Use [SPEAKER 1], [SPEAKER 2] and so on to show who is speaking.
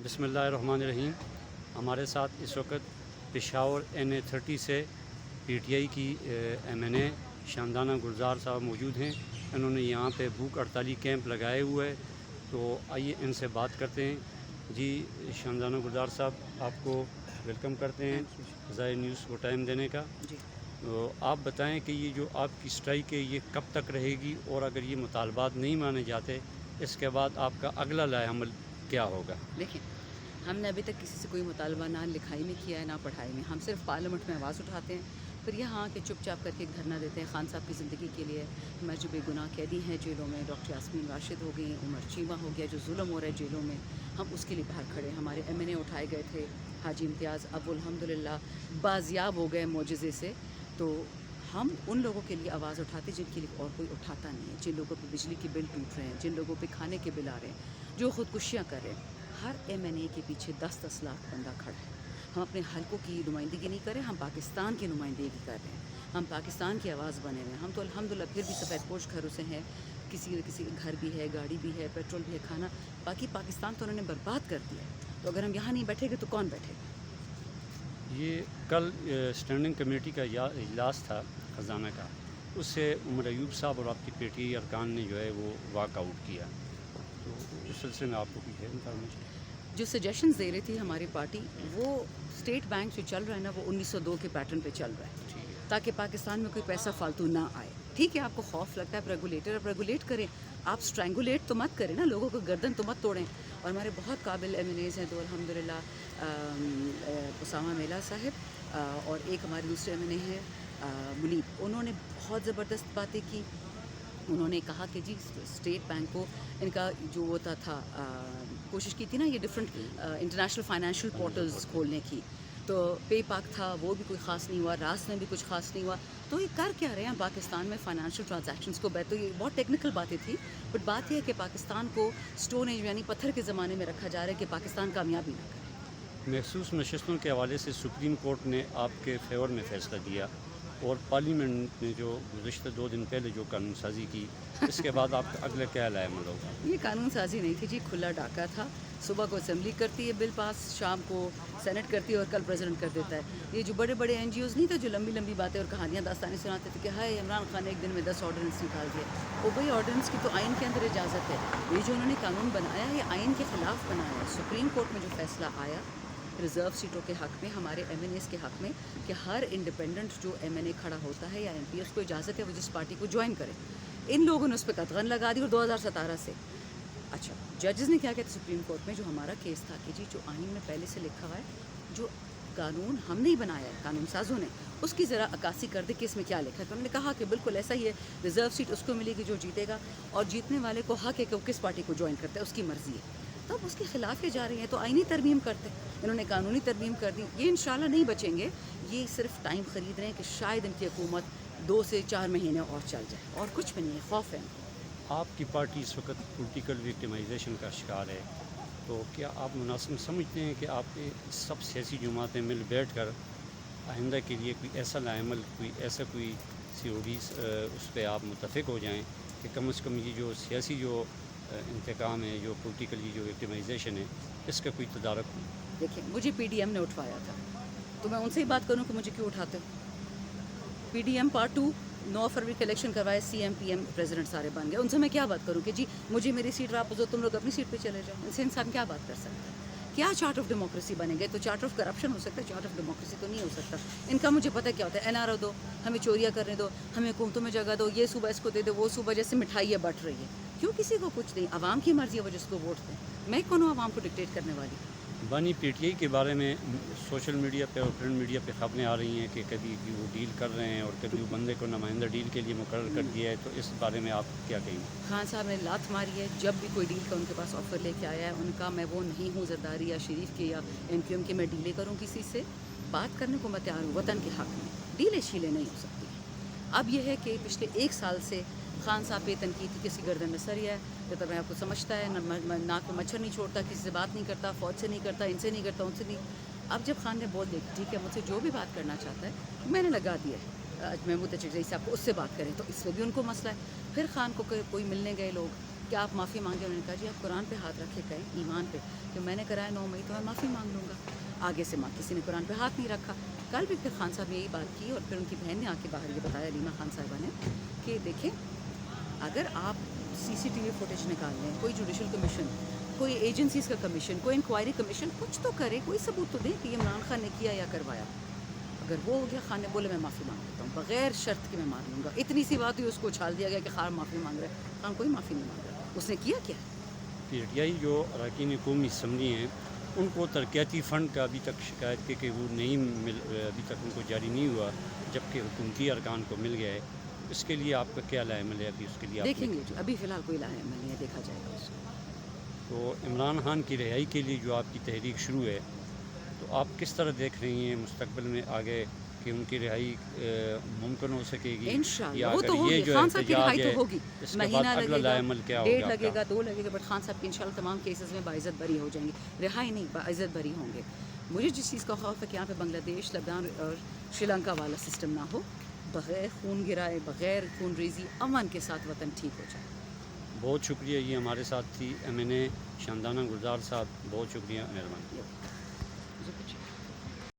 [SPEAKER 1] بسم اللہ الرحمن الرحیم. ہمارے ساتھ اس وقت پشاور NA30 سے PTI کی MNA شاندانہ گلزار صاحب موجود ہیں. انہوں نے یہاں پہ بھوک ہڑتالی کیمپ لگائے ہوئے ہے، تو آئیے ان سے بات کرتے ہیں. جی شاندانہ گلزار صاحب، آپ کو ویلکم کرتے ہیں زائر نیوز کو ٹائم دینے کا. تو آپ بتائیں کہ یہ جو آپ کی اسٹرائک ہے یہ کب تک رہے گی، اور اگر یہ مطالبات نہیں مانے جاتے اس کے بعد آپ کا اگلا لائحہ عمل کیا ہوگا؟
[SPEAKER 2] دیکھیں، ہم نے ابھی تک کسی سے کوئی مطالبہ نہ لکھائی میں کیا ہے نہ پڑھائی میں. ہم صرف پارلیمنٹ میں آواز اٹھاتے ہیں، پھر یہاں کے چپ چاپ کر کے ایک دھرنا دیتے ہیں خان صاحب کی زندگی کے لیے. ہمارے جو بے گناہ قیدی ہیں جیلوں میں، ڈاکٹر یاسمین راشد ہو گئی، عمر چیمہ ہو گیا، جو ظلم ہو رہا ہے جیلوں میں، ہم اس کے لیے باہر کھڑے. ہمارے MNA اٹھائے گئے تھے، حاجی امتیاز، اب الحمدللہ بازیاب ہو گئے معجزے سے. تو ہم ان لوگوں کے لیے آواز اٹھاتے جن کے لیے اور کوئی اٹھاتا نہیں ہے، جن لوگوں پہ بجلی کے بل ٹوٹ رہے ہیں، جن لوگوں پہ کھانے کے بل آ رہے ہیں، جو خودکشیاں کر رہے ہیں. ہر MNA کے پیچھے 10-10 لاکھ بندہ کھڑا ہے. ہم اپنے حلقوں کی نمائندگی نہیں کر رہے، ہم پاکستان کی نمائندگی کر رہے ہیں. ہم پاکستان کی آواز بنے ہوئے ہیں. ہم تو الحمدللہ پھر بھی سفید پوش گھروں سے ہیں، کسی کے گھر بھی ہے، گاڑی بھی ہے، پیٹرول بھی ہے، کھانا. باقی پاکستان تو انہوں نے برباد کر دیا ہے. تو اگر ہم یہاں نہیں بیٹھیں گے تو کون بیٹھے گا؟
[SPEAKER 1] یہ کل اسٹینڈنگ کمیٹی کا اجلاس تھا خزانہ کا، اس سے عمر ایوب صاحب اور آپ کی PTI ارکان نے جو ہے وہ واک آؤٹ کیا. تو اس سلسلے میں آپ کو کچھ ہے انفارمیشن؟
[SPEAKER 2] جو سجیشنز دے رہی تھی ہماری پارٹی، وہ اسٹیٹ بینک جو چل رہا ہے نا، وہ 1902 کے پیٹرن پہ چل رہا ہے،
[SPEAKER 1] ٹھیک ہے.
[SPEAKER 2] تاکہ پاکستان میں کوئی پیسہ فالتو نہ آئے. ٹھیک ہے، آپ کو خوف لگتا ہے ریگولیٹر، آپ ریگولیٹ کریں، آپ اسٹرینگولیٹ تو مت کریں نا، لوگوں کو گردن تو مت توڑیں. اور ہمارے بہت قابل MNAs ہیں تو الحمدللہ اسامہ میلا صاحب اور ایک ہمارے دوسرے MNA ہیں منیب، انہوں نے بہت زبردست باتیں کی. انہوں نے کہا کہ جی اسٹیٹ بینک کو ان کا جو ہوتا تھا کوشش کی تھی نا یہ ڈفرینٹ انٹرنیشنل فائنینشیل پورٹلز کھولنے کی، تو پے پاک تھا، وہ بھی کوئی خاص نہیں ہوا، راست میں بھی کچھ خاص نہیں ہوا. تو یہ کر کیا رہے ہیں پاکستان میں فائنینشیل ٹرانزیکشنز کو؟ تو یہ بہت ٹیکنیکل باتیں تھیں، بٹ بات یہ ہے کہ پاکستان کو اسٹون ایج یعنی پتھر کے زمانے میں رکھا جا رہا ہے کہ پاکستان کامیابی نہ کرے.
[SPEAKER 1] محسوس نشستوں کے حوالے سے سپریم کورٹ نے آپ کے فیور میں فیصلہ دیا، اور پارلیمنٹ نے جو گزشتہ 2 دن پہلے جو قانون سازی کی، اس کے بعد آپ کا اگلا کیا لائحہ عمل ہوگا؟
[SPEAKER 2] یہ قانون سازی نہیں تھی جی، کھلا ڈاکہ تھا. صبح کو اسمبلی کرتی ہے بل پاس، شام کو سینٹ کرتی ہے اور کل پریزیڈنٹ کر دیتا ہے. یہ جو بڑے بڑے NGOs نہیں تھے جو لمبی لمبی باتیں اور کہانیاں داستانیں سناتے تھے کہ ہائے عمران خان نے ایک دن میں 10 آرڈیننس نکال دیا. وہ بھائی آرڈیننس کی تو آئین کے اندر اجازت ہے. یہ جو انہوں نے قانون بنایا ہے یہ آئین کے خلاف بنایا ہے. سپریم کورٹ میں جو فیصلہ آیا ریزرو سیٹوں کے حق میں، ہمارے MNAs کے حق میں، کہ ہر انڈیپینڈنٹ جو MNA کھڑا ہوتا ہے یا MP، اس کو اجازت ہے وہ جس پارٹی کو جوائن کرے. ان لوگوں نے اس پہ قطغن لگا دی، اور 2017 سے. اچھا، ججز نے کیا کہتے سپریم کورٹ میں جو ہمارا کیس تھا کہ جی جو آئین میں پہلے سے لکھا ہوا ہے، جو قانون ہم نہیں بنایا ہے، قانون سازوں نے، اس کی ذرا عکاسی کر دے کہ اس میں کیا لکھا ہے. تو انہوں نے کہا کہ بالکل ایسا ہی ہے، ریزرو سیٹ اس کو ملے گی جو جیتے گا، اور جیتنے والے کو حق ہے کہ وہ کس پارٹی کو جوائن کرتا ہے، اس کی مرضی ہے. تو اب اس کے خلاف یہ جا رہی ہیں تو آئینی ترمیم کرتے. انہوں نے قانونی ترمیم کر دی. یہ انشاءاللہ نہیں بچیں گے، یہ صرف ٹائم خرید رہے ہیں کہ شاید ان کی حکومت 2 سے 4 مہینے اور چل جائے، اور کچھ بھی نہیں ہے. خوف ہے.
[SPEAKER 1] آپ کی پارٹی اس وقت پولیٹیکل وکٹمائزیشن کا شکار ہے، تو کیا آپ مناسب سمجھتے ہیں کہ آپ کے سب سیاسی جماعتیں مل بیٹھ کر آئندہ کے لیے کوئی ایسا لائحہ عمل، کوئی CODs اس پہ آپ متفق ہو جائیں کہ کم از کم یہ جو سیاسی جو انتقام ہے، جو پولیٹیکل جو وکٹمائزیشن ہے، اس کا کوئی تدارک ہو؟
[SPEAKER 2] دیکھیں، مجھے PDM نے اٹھوایا تھا، تو میں ان سے ہی بات کروں کہ مجھے کیوں اٹھاتے ہو. PDM پارٹ 2 9 فروری کا الیکشن کروائے، CM PM پریزیڈنٹ سارے بن گئے. ان سے میں کیا بات کروں کہ جی مجھے میری سیٹ واپس دو، تم لوگ اپنی سیٹ پہ چلے جاؤ. ان سے انسان کیا بات کر سکتا ہے؟ کیا چارٹ آف ڈیموکریسی بنے گے؟ تو چارٹ آف کرپشن ہو سکتا ہے، چارٹ آف ڈیموکریسی تو نہیں ہو سکتا. ان کا مجھے پتہ کیا ہوتا ہے، NRO دو، ہمیں چوریاں کرنے دو، ہمیں حکومتوں میں جگہ دو، یہ صوبہ اس کو دے دو، وہ صوبہ جیسے مٹھائیاں بٹ رہی ہے. کیوں کسی کو کچھ نہیں؟ عوام کی مرضی ہے وہ جس کو ووٹ دیں. میں کون ہوں عوام کو ڈکٹیٹ کرنے والی؟
[SPEAKER 1] بانی PTI کے بارے میں سوشل میڈیا پہ اور پرنٹ میڈیا پہ خبریں آ رہی ہیں کہ کبھی وہ ڈیل کر رہے ہیں اور کبھی وہ بندے کو نمائندہ ڈیل کے لیے مقرر کر دیا ہے. تو اس بارے میں آپ کیا کہیں گے؟
[SPEAKER 2] خان صاحب نے لات ماری ہے. جب بھی کوئی ڈیل کا ان کے پاس آفر لے کے آیا ہے، ان کا میں وہ نہیں ہوں زرداری یا شریف کے یا MQM کے میں ڈیلے کروں کسی سے. بات کرنے کو میں تیار ہوں وطن کے حق میں، ڈیلے شیلے نہیں ہو سکتی. اب یہ ہے کہ پچھلے 1 سال سے خان صاحب پہ تنقید کی، کسی گردن میں سریا ہے، جب میں آپ کو سمجھتا ہے، ناک میں مچھر نہیں چھوڑتا، کسی سے بات نہیں کرتا، فوج سے نہیں کرتا، ان سے نہیں کرتا، ان سے نہیں. اب جب خان نے بول دیا ٹھیک ہے مجھ سے جو بھی بات کرنا چاہتا ہے، میں نے لگا دیا ہے محمود چچرئی صاحب کو، اس سے بات کریں، تو اس میں بھی ان کو مسئلہ ہے. پھر خان کو کوئی ملنے گئے لوگ کہ آپ معافی مانگیں. انہوں نے کہا جی آپ قرآن پہ ہاتھ رکھے کہیں ایمان پہ کہ میں نے کرایا 9 مئی تو میں معافی مانگ لوں گا. آگے سے کسی نے قرآن پہ ہاتھ نہیں رکھا. کل بھی پھر خان صاحب نے یہی بات کی اور پھر ان کی بہن نے آ کے باہر یہ بتایا علیمہ خان صاحبہ نے کہ دیکھیں اگر آپ CCTV فوٹیج نکال لیں, کوئی جوڈیشل کمیشن, کوئی ایجنسیز کا کمیشن, کوئی انکوائری کمیشن کچھ تو کرے, کوئی ثبوت تو دیں کہ یہ عمران خان نے کیا یا کروایا. اگر وہ ہو گیا, خان نے بولے میں معافی مانگ لیتا ہوں بغیر شرط کہ میں مار لوں گا. اتنی سی بات ہوئی اس کو اچھال دیا گیا کہ خان معافی مانگ رہا ہے. خان کوئی معافی نہیں مانگ رہا. اس نے کیا کیا؟
[SPEAKER 1] PTI جو اراکین قومی اسمبلی ہیں ان کو ترقیاتی فنڈ کا ابھی تک شکایت کی کہ وہ ابھی تک ان کو جاری نہیں ہوا جبکہ حکومتی ارکان کو مل گیا ہے. اس کے لیے آپ کا کیا رائے عمل ہے ابھی اس کے لیے؟
[SPEAKER 2] دیکھیں گے جو ابھی فی الحال کوئی لائے عمل نہیں ہے, دیکھا جائے گا اس کو.
[SPEAKER 1] تو عمران خان کی رہائی کے لیے جو آپ کی تحریک شروع ہے تو آپ کس طرح دیکھ رہی ہیں مستقبل میں آگے کہ ان کی رہائی ممکن ہو سکے گی؟
[SPEAKER 2] انشاءاللہ
[SPEAKER 1] یا
[SPEAKER 2] وہ
[SPEAKER 1] اگر
[SPEAKER 2] تو ہوگی,
[SPEAKER 1] یہ جو
[SPEAKER 2] خان صاحب کی
[SPEAKER 1] احتجاج
[SPEAKER 2] رہائی
[SPEAKER 1] ہے
[SPEAKER 2] تو ہوگی,
[SPEAKER 1] اس کے
[SPEAKER 2] مہینہ
[SPEAKER 1] بعد اگلا
[SPEAKER 2] لگے گا,
[SPEAKER 1] لائے عمل کیا
[SPEAKER 2] ڈیٹ
[SPEAKER 1] ہوگا
[SPEAKER 2] لگے
[SPEAKER 1] آپ
[SPEAKER 2] گا,
[SPEAKER 1] کا؟
[SPEAKER 2] 2 لگے گا, بٹ خان صاحب کی انشاءاللہ تمام کیسز میں باعزت بری ہو جائیں گے. رہائی نہیں, باعزت بری ہوں گے. مجھے جس چیز کا خوف ہے کہ یہاں پہ بنگلہ دیش, لبنان اور شری لنکا والا سسٹم نہ ہو, بغیر خون گرائے, بغیر خون ریزی, امن کے ساتھ وطن ٹھیک ہو جائے.
[SPEAKER 1] بہت شکریہ. یہ ہمارے ساتھ تھی MNA شاندانہ گلزار صاحب. بہت شکریہ, مہربانی.
[SPEAKER 2] مجھے کچھ